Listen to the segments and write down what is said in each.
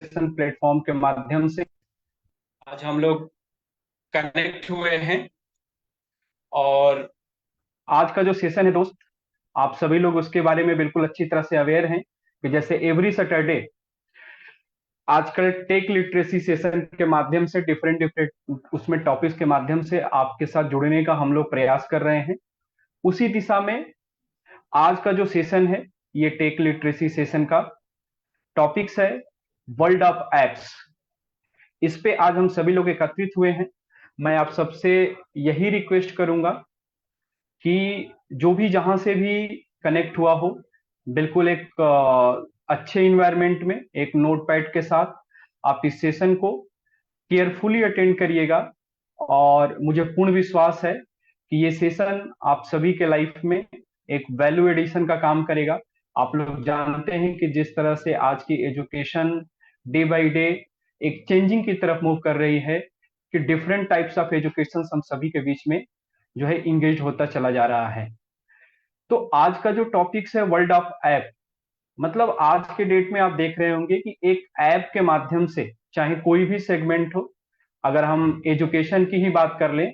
Platform के माध्यम से आज हम लोग कनेक्ट हुए हैं। और आज का जो सेशन है दोस्त, आप सभी लोग उसके बारे में बिल्कुल अच्छी तरह से अवेयर हैं कि जैसे एवरी सैटरडे आजकल टेक लिटरेसी सेशन के माध्यम से डिफरेंट डिफरेंट उसमें टॉपिक्स के माध्यम से आपके साथ जुड़ने का हम लोग प्रयास कर रहे हैं। उसी दिशा में आज का जो सेशन है, ये टेक लिटरेसी सेशन का टॉपिक्स है वर्ल्ड ऑफ एप्स। इस पे आज हम सभी लोग एकत्रित हुए हैं। मैं आप सबसे यही रिक्वेस्ट करूंगा कि जो भी जहां से भी कनेक्ट हुआ हो, बिल्कुल एक अच्छे इन्वायरमेंट में एक नोटपैड के साथ आप इस सेशन को केयरफुली अटेंड करिएगा। और मुझे पूर्ण विश्वास है कि ये सेशन आप सभी के लाइफ में एक वैल्यू एडिशन का काम करेगा। आप लोग जानते हैं कि जिस तरह से आज की एजुकेशन डे बाय डे एक चेंजिंग की तरफ मूव कर रही है, कि डिफरेंट टाइप्स ऑफ एजुकेशन हम सभी के बीच में जो है इंगेज होता चला जा रहा है। तो आज का जो टॉपिक्स है वर्ल्ड ऑफ ऐप, मतलब आज के डेट में आप देख रहे होंगे कि एक ऐप के माध्यम से चाहे कोई भी सेगमेंट हो, अगर हम एजुकेशन की ही बात कर लें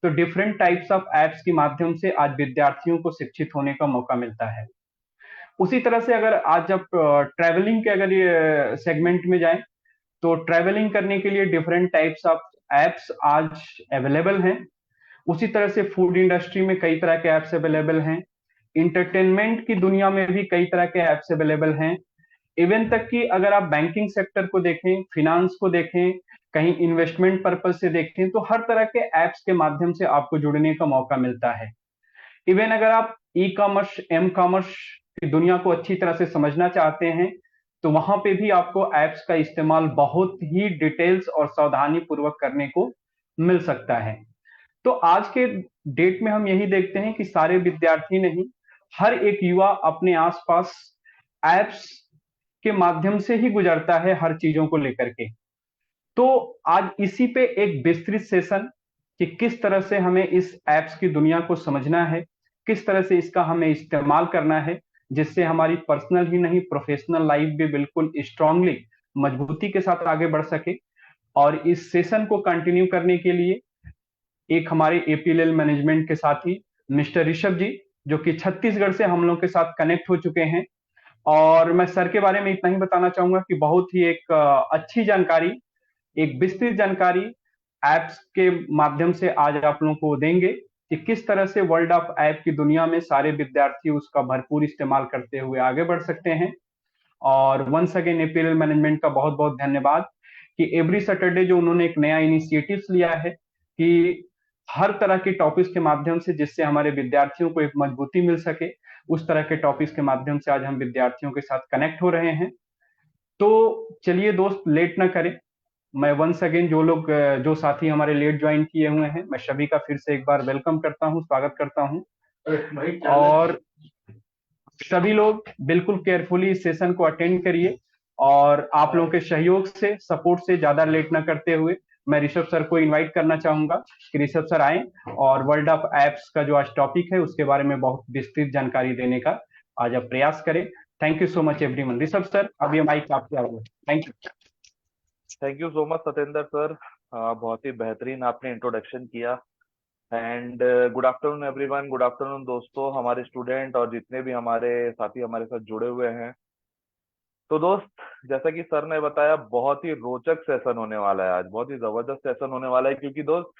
तो डिफरेंट टाइप्स ऑफ एप्स के माध्यम से आज विद्यार्थियों को शिक्षित होने का मौका मिलता है। उसी तरह से अगर आज जब ट्रैवलिंग के अगर ये सेगमेंट में जाएं, तो ट्रैवलिंग करने के लिए डिफरेंट टाइप्स ऑफ एप्स आज अवेलेबल हैं। उसी तरह से फूड इंडस्ट्री में कई तरह के एप्स अवेलेबल हैं। इंटरटेनमेंट की दुनिया में भी कई तरह के एप्स अवेलेबल हैं। इवन तक कि अगर आप बैंकिंग सेक्टर को देखें, फिनांस को देखें, कहीं इन्वेस्टमेंट पर्पज से देखें, तो हर तरह के एप्स के माध्यम से आपको जुड़ने का मौका मिलता है। इवन अगर आप ई कॉमर्स, एम कॉमर्स की दुनिया को अच्छी तरह से समझना चाहते हैं, तो वहां पे भी आपको एप्स का इस्तेमाल बहुत ही डिटेल्स और सावधानी पूर्वक करने को मिल सकता है। तो आज के डेट में हम यही देखते हैं कि सारे विद्यार्थी नहीं, हर एक युवा अपने आसपास एप्स के माध्यम से ही गुजरता है हर चीजों को लेकर के। तो आज इसी पे एक विस्तृत सेशन कि किस तरह से हमें इस एप्स की दुनिया को समझना है, किस तरह से इसका हमें इस्तेमाल करना है, जिससे हमारी पर्सनल ही नहीं प्रोफेशनल लाइफ भी बिल्कुल स्ट्रांगली मजबूती के साथ आगे बढ़ सके। और इस सेशन को कंटिन्यू करने के लिए एक हमारे एपीएलएल मैनेजमेंट के साथी मिस्टर ऋषभ जी, जो कि छत्तीसगढ़ से हम लोग के साथ कनेक्ट हो चुके हैं। और मैं सर के बारे में इतना ही बताना चाहूंगा कि बहुत ही एक अच्छी जानकारी, एक विस्तृत जानकारी एप्स के माध्यम से आज आप लोगों को देंगे कि किस तरह से वर्ल्ड ऑफ ऐप की दुनिया में सारे विद्यार्थी उसका भरपूर इस्तेमाल करते हुए आगे बढ़ सकते हैं। और वंस अगेन एपीएल मैनेजमेंट का बहुत बहुत धन्यवाद कि एवरी सैटरडे जो उन्होंने एक नया इनिशिएटिव लिया है कि हर तरह के टॉपिक्स के माध्यम से जिससे हमारे विद्यार्थियों को एक मजबूती मिल सके, उस तरह के टॉपिक्स के माध्यम से आज हम विद्यार्थियों के साथ कनेक्ट हो रहे हैं। तो चलिए दोस्त, लेट ना करें। मैं वंस अगेन जो लोग जो साथी हमारे लेट ज्वाइन किए हुए हैं, मैं सभी का फिर से एक बार वेलकम करता हूं, स्वागत करता हूं। और सभी लोग बिल्कुल केयरफुली इस सेशन को अटेंड करिए। और आप लोगों के सहयोग से, सपोर्ट से ज्यादा लेट ना करते हुए मैं ऋषभ सर को इनवाइट करना चाहूंगा कि ऋषभ सर आए और वर्ल्ड ऑफ एप्स का जो आज टॉपिक है उसके बारे में बहुत विस्तृत जानकारी देने का आज आप प्रयास करें। Thank you so much everyone. Rishabh sir, अभी माइक आपके आगे। Thank you. Thank you so much Satendra sir. बहुत ही बेहतरीन आपने इंट्रोडक्शन किया। And good afternoon everyone, good afternoon दोस्तों, हमारे स्टूडेंट और जितने भी हमारे साथी हमारे साथ जुड़े हुए हैं। तो दोस्त, जैसा कि सर ने बताया, बहुत ही रोचक सेशन होने वाला है आज, बहुत ही जबरदस्त सेशन होने वाला है, क्योंकि दोस्त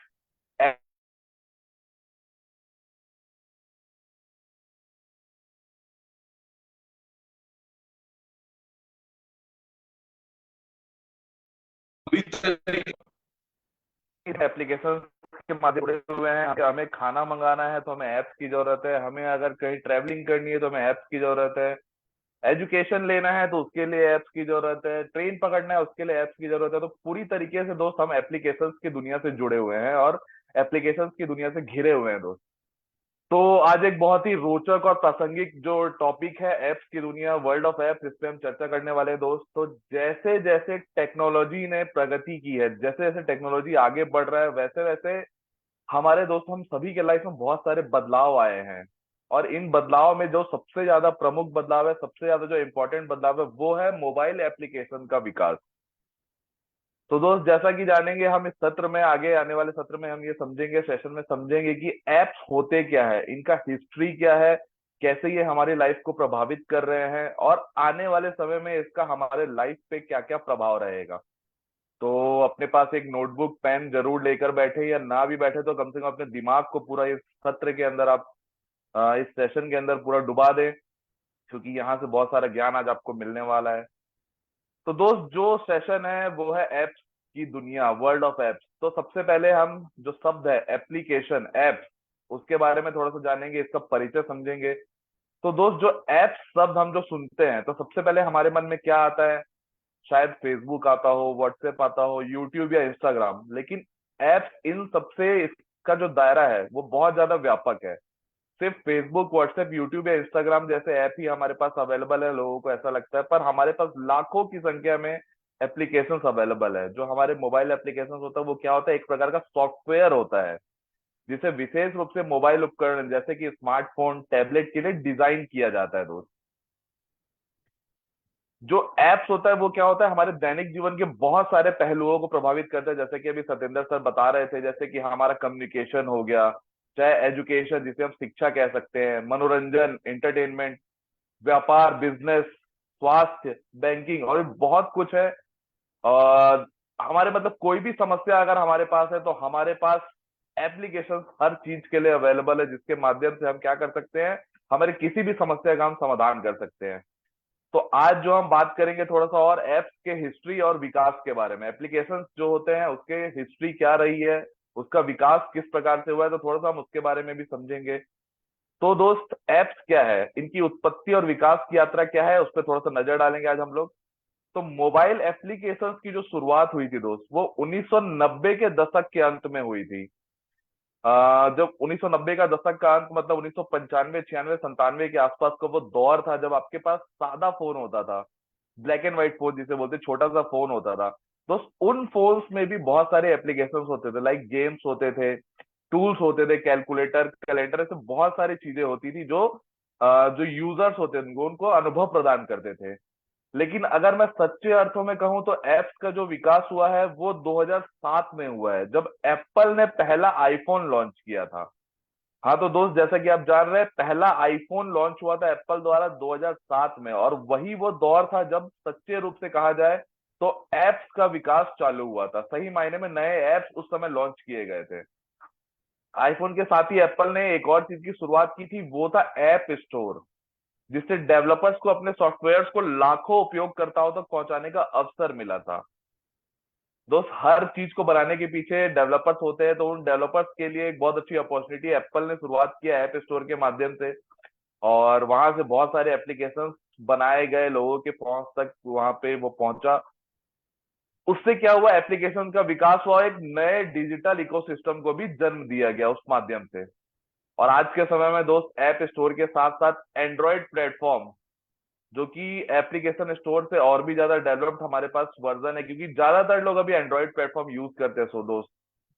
एप्लीकेशन के माध्यम से जुड़े हुए हैं। हमें खाना मंगाना है तो हमें ऐप्स की जरूरत है, हमें अगर कहीं ट्रैवलिंग करनी है तो हमें ऐप्स की जरूरत है, एजुकेशन लेना है तो उसके लिए ऐप्स की जरूरत है, ट्रेन पकड़ना है उसके लिए ऐप्स की जरूरत है। तो पूरी तरीके से दोस्त हम एप्लीकेशंस की दुनिया से जुड़े हुए हैं और एप्लीकेशंस की दुनिया से घिरे हुए हैं दोस्त। तो आज एक बहुत ही रोचक और प्रासंगिक जो टॉपिक है एप्स की दुनिया, वर्ल्ड ऑफ एप्स, इस पे हम चर्चा करने वाले हैं दोस्त। तो जैसे जैसे टेक्नोलॉजी ने प्रगति की है, जैसे जैसे टेक्नोलॉजी आगे बढ़ रहा है, वैसे वैसे हमारे दोस्त हम सभी के लाइफ में बहुत सारे बदलाव आए हैं। और इन बदलाव में जो सबसे ज्यादा प्रमुख बदलाव है, सबसे ज्यादा जो इंपॉर्टेंट बदलाव है, वो है मोबाइल एप्लीकेशन का विकास। तो दोस्त, जैसा कि जानेंगे हम इस सत्र में, आगे आने वाले सत्र में हम ये समझेंगे, सेशन में समझेंगे कि एप्स होते क्या है, इनका हिस्ट्री क्या है, कैसे ये हमारी लाइफ को प्रभावित कर रहे हैं, और आने वाले समय में इसका हमारे लाइफ पे क्या क्या प्रभाव रहेगा। तो अपने पास एक नोटबुक पेन जरूर लेकर बैठे, या ना भी बैठे तो कम से कम अपने दिमाग को पूरा इस सत्र के अंदर आप इस सेशन के अंदर पूरा डुबा दें, क्योंकि यहाँ से बहुत सारा ज्ञान आज आपको मिलने वाला है। तो दोस्त, जो सेशन है वो है एप्स की दुनिया, वर्ल्ड ऑफ एप्स। तो सबसे पहले हम जो शब्द है एप्लीकेशन, एप्स, उसके बारे में थोड़ा सा जानेंगे, इसका परिचय समझेंगे। तो दोस्त, जो एप्स शब्द हम जो सुनते हैं, तो सबसे पहले हमारे मन में क्या आता है? शायद फेसबुक आता हो, व्हाट्सएप आता हो, यूट्यूब या इंस्टाग्राम। लेकिन एप्स, इन सबसे इसका जो दायरा है वो बहुत ज्यादा व्यापक है। सिर्फ फेसबुक, व्हाट्सएप, यूट्यूब या इंस्टाग्राम जैसे ऐप ही हमारे पास अवेलेबल है, लोगों को ऐसा लगता है, पर हमारे पास लाखों की संख्या में एप्लीकेशंस अवेलेबल है। जो हमारे मोबाइल एप्लीकेशंस होता है वो क्या होता है? एक प्रकार का सॉफ्टवेयर होता है, जिसे विशेष रूप से मोबाइल उपकरण जैसे कि स्मार्टफोन, टैबलेट के लिए डिजाइन किया जाता है दोस्त। जो एप्स होता है वो क्या होता है? हमारे दैनिक जीवन के बहुत सारे पहलुओं को प्रभावित करता है, जैसे कि अभी सत्येंद्र सर बता रहे थे, जैसे कि हमारा कम्युनिकेशन हो गया, चाहे एजुकेशन जिसे हम शिक्षा कह सकते हैं, मनोरंजन, एंटरटेनमेंट, व्यापार, बिजनेस, स्वास्थ्य, बैंकिंग, और भी बहुत कुछ है। और हमारे मतलब कोई भी समस्या अगर हमारे पास है तो हमारे पास एप्लीकेशन हर चीज के लिए अवेलेबल है, जिसके माध्यम से हम क्या कर सकते हैं? हमारे किसी भी समस्या का हम समाधान कर सकते हैं। तो आज जो हम बात करेंगे थोड़ा सा और एप्स के हिस्ट्री और विकास के बारे में, एप्लीकेशंस जो होते हैं उसके हिस्ट्री क्या रही है, उसका विकास किस प्रकार से हुआ है, तो थोड़ा सा हम उसके बारे में भी समझेंगे। तो दोस्त, एप्स क्या है, इनकी उत्पत्ति और विकास की यात्रा क्या है, उस पर थोड़ा सा नजर डालेंगे आज हम लोग। तो मोबाइल एप्लीकेशंस की जो शुरुआत हुई थी दोस्त, वो 1990 के दशक के अंत में हुई थी। जब 1990 का दशक का अंत मतलब 1995, 96, 97 के आसपास का वो दौर था, जब आपके पास सादा फोन होता था, ब्लैक एंड व्हाइट फोन जिसे बोलते, छोटा सा फोन होता था। तो उन फोन्स में भी बहुत सारे एप्लीकेशंस होते थे, लाइक गेम्स होते थे, टूल्स होते थे, कैलकुलेटर, कैलेंडर, ऐसे बहुत सारी चीजें होती थी जो जो यूजर्स होते थे उनको अनुभव प्रदान करते थे। लेकिन अगर मैं सच्चे अर्थों में कहूं तो एप्स का जो विकास हुआ है वो 2007 में हुआ है, जब एप्पल ने पहला आईफोन लॉन्च किया था। हाँ तो दोस्त, जैसा कि आप जान रहे हैं, पहला आईफोन लॉन्च हुआ था एप्पल द्वारा 2007 में, और वही वो दौर था जब सच्चे रूप से कहा जाए तो एप्स का विकास चालू हुआ था। सही मायने में नए एप्स उस समय लॉन्च किए गए थे। आईफोन के साथ ही एप्पल ने एक और चीज की शुरुआत की थी, वो था ऐप स्टोर, जिससे डेवलपर्स को अपने सॉफ्टवेयर्स को लाखों उपयोगकर्ताओं तक पहुंचाने का अवसर मिला था। दोस्त, हर चीज को बनाने के पीछे डेवलपर्स होते हैं, तो उन डेवलपर्स के लिए एक बहुत अच्छी अपॉर्चुनिटी एप्पल ने शुरुआत किया ऐप स्टोर के माध्यम से, और वहां से बहुत सारे एप्लीकेशंस बनाए गए, लोगों के पहुंच तक वहां पे वो पहुंचा। उससे क्या हुआ? एप्लीकेशन का विकास हुआ, एक नए डिजिटल इकोसिस्टम को भी जन्म दिया गया उस माध्यम से। और आज के समय में दोस्त, ऐप स्टोर के साथ साथ एंड्रॉयड प्लेटफॉर्म, जो कि एप्लीकेशन स्टोर से और भी ज्यादा डेवलप्ड हमारे पास वर्जन है, क्योंकि ज्यादातर लोग अभी एंड्रॉयड प्लेटफॉर्म यूज करते हैं। सो दोस्त,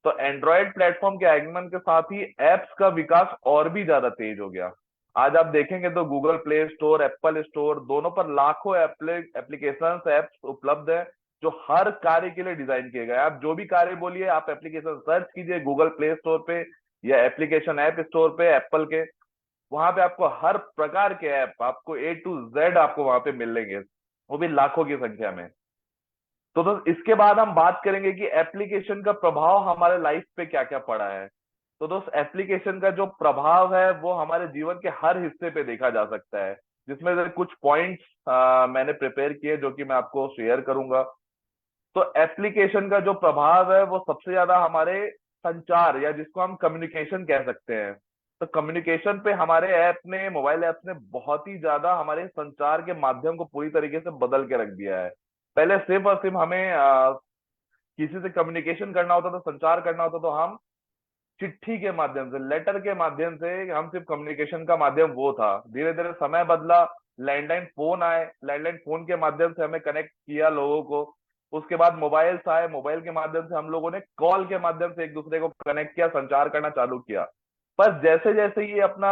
तो एंड्रॉयड प्लेटफॉर्म के आगमन के साथ ही एप्स का विकास और भी ज्यादा तेज हो गया। आज आप देखेंगे तो Google play store, Apple store, दोनों पर लाखों एप्लीकेशन एप्स उपलब्ध है, जो हर कार्य के लिए डिजाइन किए गए हैं। आप जो भी कार्य बोलिए, आप एप्लीकेशन सर्च कीजिए गूगल प्ले स्टोर पे या एप्लीकेशन ऐप स्टोर पे एप्पल के, वहां पे आपको हर प्रकार के ऐप, आपको A to Z आपको वहां पे मिलेंगे, वो भी लाखों की संख्या में। तो इसके बाद हम बात करेंगे कि एप्लीकेशन का प्रभाव हमारे लाइफ पे क्या क्या पड़ा है। तो दोस्त, एप्लीकेशन का जो प्रभाव है वो हमारे जीवन के हर हिस्से पे देखा जा सकता है, जिसमें से कुछ पॉइंट्स मैंने प्रिपेयर किए जो कि मैं आपको शेयर करूंगा। तो एप्लीकेशन का जो प्रभाव है वो सबसे ज्यादा हमारे संचार, या जिसको हम कम्युनिकेशन कह सकते हैं, तो कम्युनिकेशन पे हमारे ऐप ने, मोबाइल ऐप ने बहुत ही ज्यादा हमारे संचार के माध्यम को पूरी तरीके से बदल के रख दिया है। पहले सिर्फ और सिर्फ हमें किसी से कम्युनिकेशन करना होता था, संचार करना होता, तो हम चिट्ठी के माध्यम से, लेटर के माध्यम से, हम सिर्फ कम्युनिकेशन का माध्यम वो था। धीरे धीरे समय बदला, लैंडलाइन फोन आए, लैंडलाइन फोन के माध्यम से हमें कनेक्ट किया लोगों को। उसके बाद मोबाइल्स आए, मोबाइल के माध्यम से हम लोगों ने कॉल के माध्यम से एक दूसरे को कनेक्ट किया, संचार करना चालू किया। पर जैसे जैसे ये अपना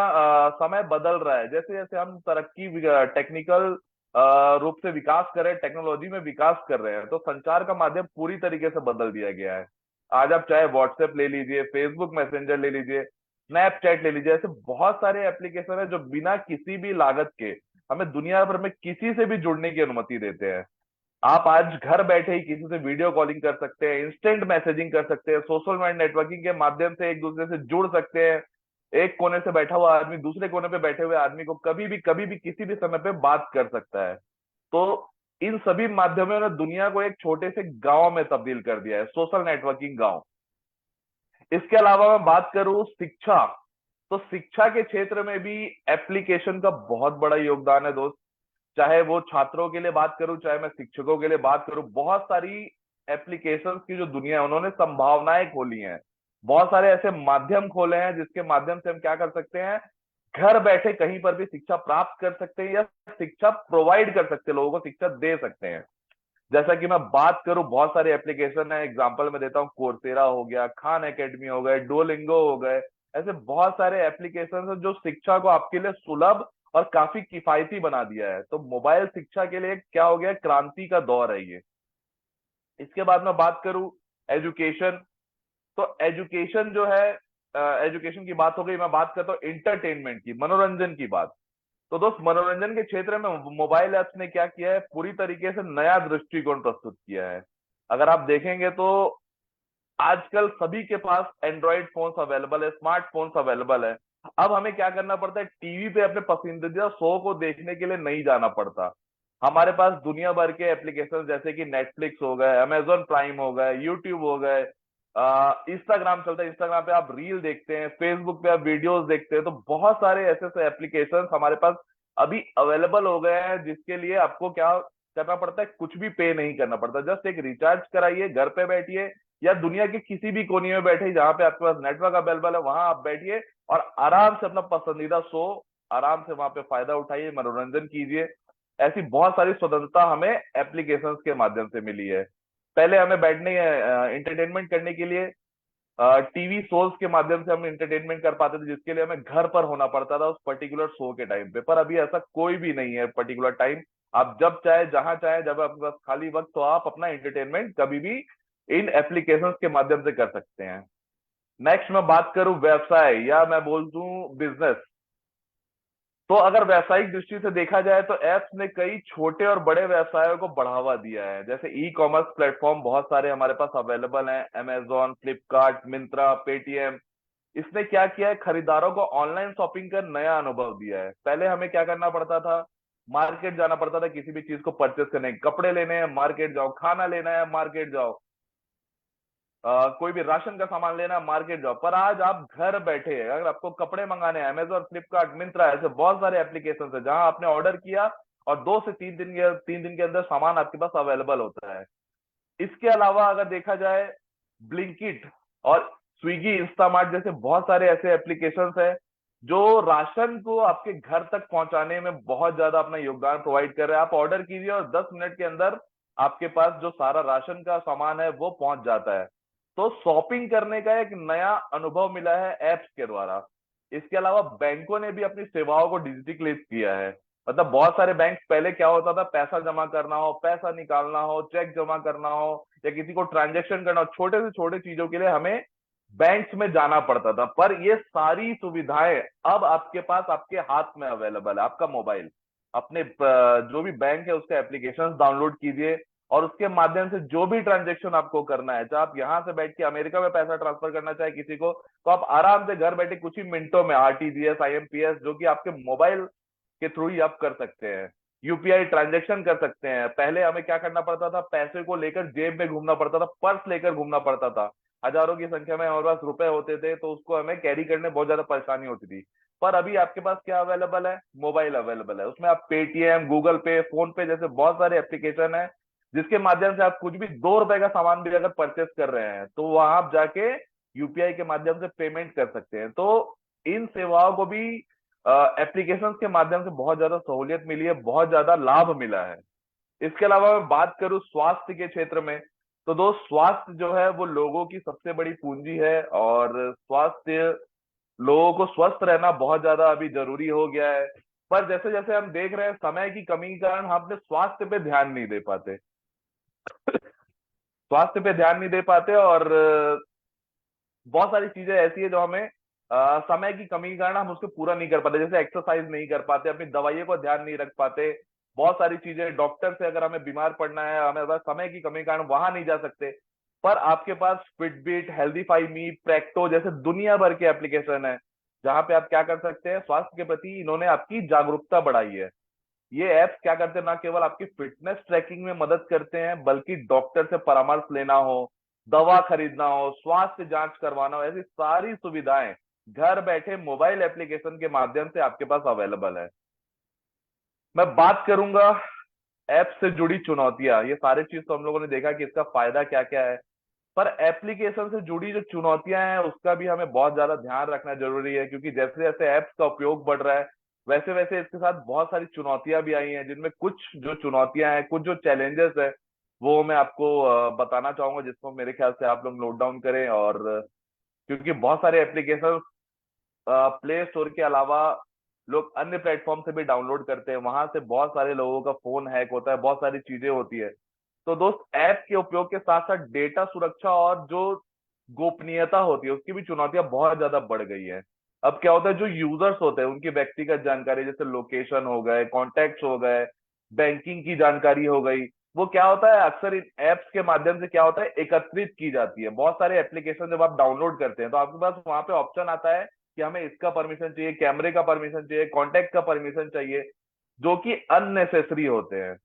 समय बदल रहा है, जैसे जैसे हम तरक्की, टेक्निकल रूप से विकास कर रहे हैं, टेक्नोलॉजी में विकास कर रहे हैं, तो संचार का माध्यम पूरी तरीके से बदल दिया गया है। आज आप चाहे व्हाट्सएप ले लीजिए, फेसबुक मैसेंजर ले लीजिए, स्नैपचैट ले लीजिए, ऐसे बहुत सारे एप्लीकेशन है जो बिना किसी भी लागत के हमें दुनिया भर में किसी से भी जुड़ने की अनुमति देते हैं। आप आज घर बैठे ही किसी से वीडियो कॉलिंग कर सकते हैं, इंस्टेंट मैसेजिंग कर सकते हैं, सोशल मीडिया नेटवर्किंग के माध्यम से एक दूसरे से जुड़ सकते हैं। एक कोने से बैठा हुआ आदमी दूसरे कोने पे बैठे हुए आदमी को कभी भी किसी भी समय पे बात कर सकता है। तो इन सभी माध्यमों ने दुनिया को एक छोटे से गांव में तब्दील कर दिया है, सोशल नेटवर्किंग गांव। इसके अलावा मैं बात करूं शिक्षा, तो शिक्षा के क्षेत्र में भी एप्लीकेशन का बहुत बड़ा योगदान है दोस्त। चाहे वो छात्रों के लिए बात करूं, चाहे मैं शिक्षकों के लिए बात करूं, बहुत सारी एप्लीकेशंस की जो दुनिया है उन्होंने संभावनाएं खोली हैं। बहुत सारे ऐसे माध्यम खोले हैं जिसके माध्यम से हम क्या कर सकते हैं, घर बैठे कहीं पर भी शिक्षा प्राप्त कर सकते हैं या शिक्षा प्रोवाइड कर सकते हैं, लोगों को शिक्षा दे सकते हैं। जैसा कि मैं बात करूं, बहुत सारे एप्लीकेशन है, एग्जांपल मैं देता हूं, कोर्सेरा हो गया, खान एकेडमी हो गए, डुओलिंगो हो गए। ऐसे बहुत सारे एप्लीकेशन है जो शिक्षा को आपके लिए सुलभ और काफी किफायती बना दिया है। तो मोबाइल शिक्षा के लिए क्या हो गया, क्रांति का दौर है ये। इसके बाद मैं बात करूं एजुकेशन, तो एजुकेशन जो है, एजुकेशन की बात हो गई, मैं बात करता हूँ इंटरटेनमेंट की, मनोरंजन की बात। तो दोस्त मनोरंजन के क्षेत्र में मोबाइल ऐप्स ने क्या किया है, पूरी तरीके से नया दृष्टिकोण प्रस्तुत किया है। अगर आप देखेंगे तो आजकल सभी के पास एंड्रॉइड फोन्स अवेलेबल है, स्मार्टफोन्स अवेलेबल है। अब हमें क्या करना पड़ता है, टीवी पे अपने पसंदीदा शो को देखने के लिए नहीं जाना पड़ता। हमारे पास दुनिया भर के एप्लीकेशन जैसे कि नेटफ्लिक्स हो गए, अमेजोन प्राइम हो गए, यूट्यूब हो गए, इंस्टाग्राम चलता है, इंस्टाग्राम पे आप रील देखते हैं, फेसबुक पे आप वीडियोस देखते हैं। तो बहुत सारे ऐसे ऐसे एप्लीकेशन हमारे पास अभी अवेलेबल हो गए हैं जिसके लिए आपको क्या करना पड़ता है, कुछ भी पे नहीं करना पड़ता। जस्ट एक रिचार्ज कराइए, घर पे बैठिए या दुनिया के किसी भी कोने में बैठे जहां पे आपके पास नेटवर्क अवेलेबल है वहां आप बैठिए और आराम से अपना पसंदीदा शो आराम से वहां पे फायदा उठाइए, मनोरंजन कीजिए। ऐसी बहुत सारी स्वतंत्रता हमें एप्लीकेशंस के माध्यम से मिली है। पहले हमें बैठने इंटरटेनमेंट करने के लिए टीवी शोज के माध्यम से हम इंटरटेनमेंट कर पाते थे, जिसके लिए हमें घर पर होना पड़ता था उस पर्टिकुलर शो के टाइम पे। पर अभी ऐसा कोई भी नहीं है पर्टिकुलर टाइम। आप जब चाहे जहां चाहे, जब आपके पास खाली वक्त तो आप अपना इंटरटेनमेंट कभी भी इन एप्लीकेशंस के माध्यम से कर सकते हैं। नेक्स्ट मैं बात करूं व्यवसाय या मैं बोल दूं बिजनेस, तो अगर व्यावसायिक दृष्टि से देखा जाए तो एप्स ने कई छोटे और बड़े व्यवसायों को बढ़ावा दिया है। जैसे ई कॉमर्स प्लेटफॉर्म बहुत सारे हमारे पास अवेलेबल हैं, अमेजोन, फ्लिपकार्ट, मिंत्रा, पेटीएम। इसने क्या किया है, खरीदारों को ऑनलाइन शॉपिंग का नया अनुभव दिया है। पहले हमें क्या करना पड़ता था, मार्केट जाना पड़ता था किसी भी चीज को परचेस करने, कपड़े लेने हैं मार्केट जाओ, खाना लेना है मार्केट जाओ, कोई भी राशन का सामान लेना है मार्केट जाओ। पर आज आप घर बैठे, अगर आपको कपड़े मंगाने हैं, अमेजोन, फ्लिपकार्ट, मिंत्रा, ऐसे बहुत सारे एप्लीकेशन है जहां आपने ऑर्डर किया और 2 से 3 दिन के अंदर सामान आपके पास अवेलेबल होता है। इसके अलावा अगर देखा जाए, ब्लिंकिट और स्विगी, इंस्टामार्ट जैसे बहुत सारे ऐसे एप्लीकेशंस है जो राशन को आपके घर तक पहुंचाने में बहुत ज्यादा अपना योगदान प्रोवाइड कर रहे हैं। आप ऑर्डर कीजिए और 10 मिनट के अंदर आपके पास जो सारा राशन का सामान है वो पहुंच जाता है। तो शॉपिंग करने का एक नया अनुभव मिला है एप्स के द्वारा। इसके अलावा बैंकों ने भी अपनी सेवाओं को डिजिटलीकृत किया है। मतलब बहुत सारे बैंक, पहले क्या होता था, पैसा जमा करना हो, पैसा निकालना हो, चेक जमा करना हो या किसी को ट्रांजेक्शन करना हो, छोटे से छोटे चीजों के लिए हमें बैंक्स में जाना पड़ता था। पर ये सारी सुविधाएं अब आपके पास आपके हाथ में अवेलेबल है, आपका मोबाइल। अपने जो भी बैंक है उसका एप्लीकेशन डाउनलोड कीजिए और उसके माध्यम से जो भी ट्रांजेक्शन आपको करना है, चाहे आप यहां से बैठ के अमेरिका में पैसा ट्रांसफर करना चाहे किसी को, तो आप आराम से घर बैठे कुछ ही मिनटों में आरटीजीएस, आईएमपीएस, जो कि आपके मोबाइल के थ्रू ही आप कर सकते हैं। यूपीआई ट्रांजेक्शन कर सकते हैं। पहले हमें क्या करना पड़ता था, पैसे को लेकर जेब में घूमना पड़ता था, पर्स लेकर घूमना पड़ता था, हजारों की संख्या में हमारे पास रुपए होते थे तो उसको हमें कैरी करने में बहुत ज्यादा परेशानी होती थी। पर अभी आपके पास क्या अवेलेबल है, मोबाइल अवेलेबल है, उसमें आप पेटीएम, गूगल पे, फोन पे जैसे बहुत सारे एप्लीकेशन है जिसके माध्यम से आप कुछ भी 2 रुपए का सामान भी अगर परचेस कर रहे हैं तो वहां आप जाके यूपीआई के माध्यम से पेमेंट कर सकते हैं। तो इन सेवाओं को भी एप्लीकेशंस के माध्यम से बहुत ज्यादा सहूलियत मिली है, बहुत ज्यादा लाभ मिला है। इसके अलावा मैं बात करूं स्वास्थ्य के क्षेत्र में, तो दोस्त स्वास्थ्य जो है वो लोगों की सबसे बड़ी पूंजी है और स्वास्थ्य, लोगों को स्वस्थ रहना बहुत ज्यादा अभी जरूरी हो गया है। पर जैसे जैसे हम देख रहे हैं समय की कमी के कारण हम अपने स्वास्थ्य पे ध्यान नहीं दे पाते। स्वास्थ्य पे ध्यान नहीं दे पाते, और बहुत सारी चीजें ऐसी है जो हमें समय की कमी के कारण हम उसको पूरा नहीं कर पाते। जैसे एक्सरसाइज नहीं कर पाते, अपनी दवाइयों को ध्यान नहीं रख पाते, बहुत सारी चीजें, डॉक्टर से अगर हमें बीमार पड़ना है, हमें अगर समय की कमी के कारण वहां नहीं जा सकते। पर आपके पास फिटबिट, हेल्दीफाई मी, प्रेक्टो जैसे दुनिया भर के एप्लीकेशन है, जहां पे आप क्या कर सकते हैं, स्वास्थ्य के प्रति इन्होंने आपकी जागरूकता बढ़ाई है। ये ऐप्स क्या करते हैं, ना केवल आपकी फिटनेस ट्रैकिंग में मदद करते हैं, बल्कि डॉक्टर से परामर्श लेना हो, दवा खरीदना हो, स्वास्थ्य जांच करवाना हो, ऐसी सारी सुविधाएं घर बैठे मोबाइल एप्लीकेशन के माध्यम से आपके पास अवेलेबल है। मैं बात करूंगा ऐप से जुड़ी चुनौतियां। ये सारी चीज तो हम लोगों ने देखा कि इसका फायदा क्या क्या है, पर एप्लीकेशन से जुड़ी जो चुनौतियां हैं उसका भी हमें बहुत ज्यादा ध्यान रखना जरूरी है, क्योंकि जैसे जैसे ऐप्स का उपयोग बढ़ रहा है, वैसे वैसे इसके साथ बहुत सारी चुनौतियां भी आई हैं, जिनमें कुछ जो चुनौतियां हैं, कुछ जो चैलेंजेस है, वो मैं आपको बताना चाहूंगा, जिसको मेरे ख्याल से आप लोग नोट डाउन करें। और क्योंकि बहुत सारे एप्लीकेशन प्ले स्टोर के अलावा लोग अन्य प्लेटफॉर्म से भी डाउनलोड करते हैं, वहां से बहुत सारे लोगों का फोन हैक होता है, बहुत सारी चीजें होती है। तो दोस्त, ऐप के उपयोग के साथ साथ डेटा सुरक्षा और जो गोपनीयता होती है उसकी भी चुनौतियां बहुत ज्यादा बढ़ गई है। अब क्या होता है, जो यूजर्स होते हैं उनकी व्यक्तिगत जानकारी, जैसे लोकेशन हो गए, कॉन्टेक्ट हो गए, बैंकिंग की जानकारी हो गई, वो क्या होता है, अक्सर इन एप्स के माध्यम से क्या होता है, एकत्रित की जाती है। बहुत सारे एप्लीकेशन जब आप डाउनलोड करते हैं तो आपके पास वहां पे ऑप्शन आता है कि हमें इसका परमिशन चाहिए, कैमरे का परमिशन चाहिए, कॉन्टेक्ट का परमिशन चाहिए, जो कि अननेसेसरी होते हैं,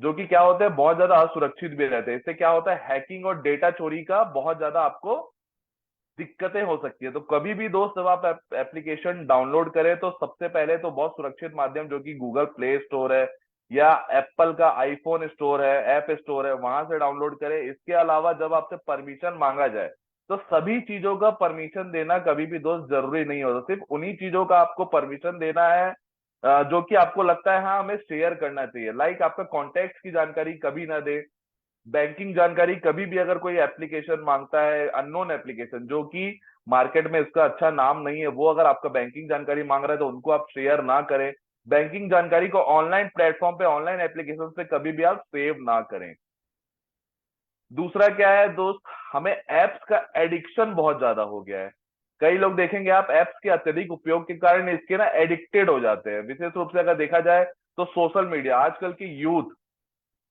जो कि क्या होते हैं, बहुत ज्यादा असुरक्षित भी रहते हैं। इससे क्या होता है, हैकिंग और डेटा चोरी का बहुत ज्यादा आपको दिक्कतें हो सकती है। तो कभी भी दोस्त, जब आप एप्लीकेशन डाउनलोड करें तो सबसे पहले तो बहुत सुरक्षित माध्यम, जो कि गूगल प्ले स्टोर है या एप्पल का आईफोन स्टोर है, ऐप स्टोर है, वहां से डाउनलोड करें। इसके अलावा जब आपसे परमिशन मांगा जाए तो सभी चीजों का परमिशन देना कभी भी दोस्त जरूरी नहीं होता। सिर्फ उन्हीं चीजों का आपको परमिशन देना है जो कि आपको लगता है हाँ हमें शेयर करना चाहिए। लाइक आपका कॉन्टेक्ट की जानकारी कभी ना दे, बैंकिंग जानकारी कभी भी अगर कोई एप्लीकेशन मांगता है, अननोन एप्लीकेशन जो कि मार्केट में इसका अच्छा नाम नहीं है, वो अगर आपका बैंकिंग जानकारी मांग रहा है तो उनको आप शेयर ना करें। बैंकिंग जानकारी को ऑनलाइन प्लेटफॉर्म पे, ऑनलाइन एप्लीकेशन पे कभी भी आप सेव ना करें। दूसरा क्या है दोस्त, हमें एप्स का एडिक्शन बहुत ज्यादा हो गया है। कई लोग देखेंगे आप, एप्स के अत्यधिक उपयोग के कारण इसके ना एडिक्टेड हो जाते हैं। विशेष रूप से अगर देखा जाए तो सोशल मीडिया, आजकल की यूथ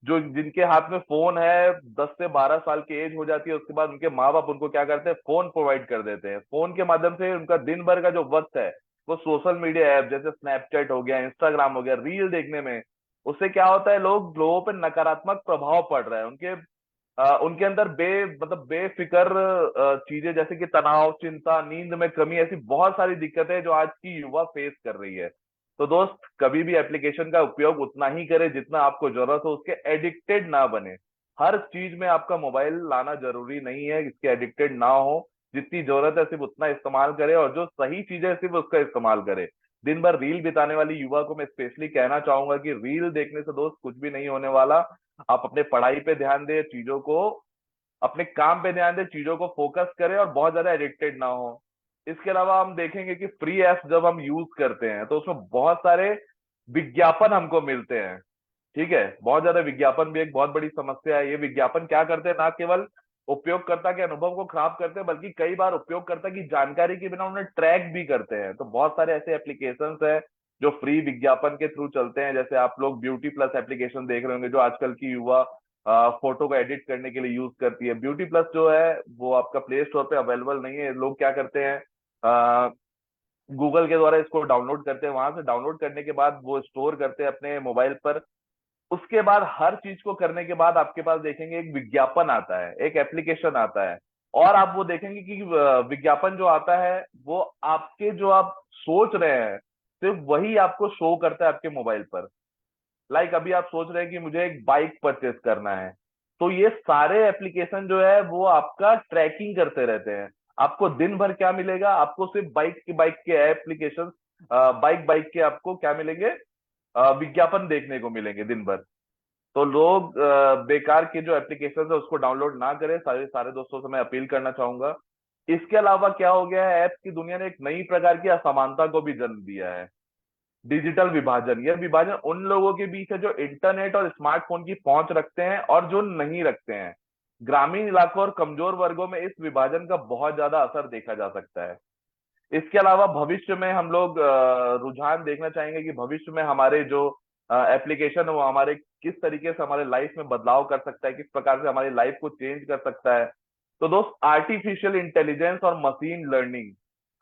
जो जिनके हाथ में फोन है, 10 से 12 साल की एज हो जाती है, उसके बाद उनके माँ बाप उनको क्या करते हैं, फोन प्रोवाइड कर देते हैं। फोन के माध्यम से उनका दिन भर का जो वक्त है वो सोशल मीडिया ऐप जैसे स्नैपचैट हो गया, इंस्टाग्राम हो गया, रील देखने में, उससे क्या होता है, लोगों पर नकारात्मक प्रभाव पड़ रहा है। उनके अंदर मतलब बेफिक्र चीजें, जैसे कि तनाव, चिंता, नींद में कमी, ऐसी बहुत सारी दिक्कतें जो आज की युवा फेस कर रही है। तो दोस्त, कभी भी एप्लीकेशन का उपयोग उतना ही करें जितना आपको जरूरत हो, उसके एडिक्टेड ना बने। हर चीज में आपका मोबाइल लाना जरूरी नहीं है, इसके एडिक्टेड ना हो। जितनी जरूरत है सिर्फ उतना इस्तेमाल करें, और जो सही चीज है सिर्फ उसका इस्तेमाल करें। दिन भर रील बिताने वाली युवा को मैं स्पेशली कहना चाहूंगा कि रील देखने से दोस्त कुछ भी नहीं होने वाला। आप अपने पढ़ाई पे ध्यान दें, चीजों को, अपने काम पे ध्यान दें, चीजों को फोकस करें, और बहुत ज्यादा एडिक्टेड ना हो। इसके अलावा हम देखेंगे कि फ्री ऐप्स जब हम यूज करते हैं तो उसमें बहुत सारे विज्ञापन हमको मिलते हैं। ठीक है, बहुत ज्यादा विज्ञापन भी एक बहुत बड़ी समस्या है। ये विज्ञापन क्या करते हैं, ना केवल उपयोगकर्ता के अनुभव को खराब करते हैं, बल्कि कई बार उपयोगकर्ता की जानकारी के बिना उन्हें ट्रैक भी करते हैं। तो बहुत सारे ऐसे एप्लीकेशंस हैं जो फ्री विज्ञापन के थ्रू चलते हैं। जैसे आप लोग ब्यूटी प्लस एप्लीकेशन देख रहे होंगे, जो आजकल की युवा फोटो को एडिट करने के लिए यूज करती है। ब्यूटी प्लस जो है वो आपका प्ले स्टोर पे अवेलेबल नहीं है। लोग क्या करते हैं, गूगल के द्वारा इसको डाउनलोड करते हैं, वहां से डाउनलोड करने के बाद वो स्टोर करते हैं अपने मोबाइल पर। उसके बाद हर चीज को करने के बाद आपके पास देखेंगे एक विज्ञापन आता है, एक एप्लीकेशन आता है, और आप वो देखेंगे कि विज्ञापन जो आता है वो आपके जो आप सोच रहे हैं सिर्फ वही आपको शो करता है आपके मोबाइल पर। लाइक अभी आप सोच रहे हैं कि मुझे एक बाइक परचेस करना है, तो ये सारे एप्लीकेशन जो है वो आपका ट्रैकिंग करते रहते हैं। आपको दिन भर क्या मिलेगा, आपको सिर्फ बाइक के एप्लीकेशन, बाइक बाइक के आपको क्या मिलेंगे, विज्ञापन देखने को मिलेंगे दिन भर। तो लोग बेकार के जो एप्लीकेशन है उसको डाउनलोड ना करें, सारे सारे दोस्तों से मैं अपील करना चाहूंगा। इसके अलावा क्या हो गया है, ऐप की दुनिया ने एक नई प्रकार की असमानता को भी जन्म दिया है। डिजिटल विभाजन, यह विभाजन उन लोगों के बीच है जो इंटरनेट और स्मार्टफोन की पहुंच रखते हैं और जो नहीं रखते हैं। ग्रामीण इलाकों और कमजोर वर्गों में इस विभाजन का बहुत ज्यादा असर देखा जा सकता है। इसके अलावा भविष्य में हम लोग रुझान देखना चाहेंगे कि भविष्य में हमारे जो एप्लीकेशन है वो हमारे किस तरीके से हमारे लाइफ में बदलाव कर सकता है, किस प्रकार से हमारी लाइफ को चेंज कर सकता है। तो दोस्त, आर्टिफिशियल इंटेलिजेंस और मशीन लर्निंग,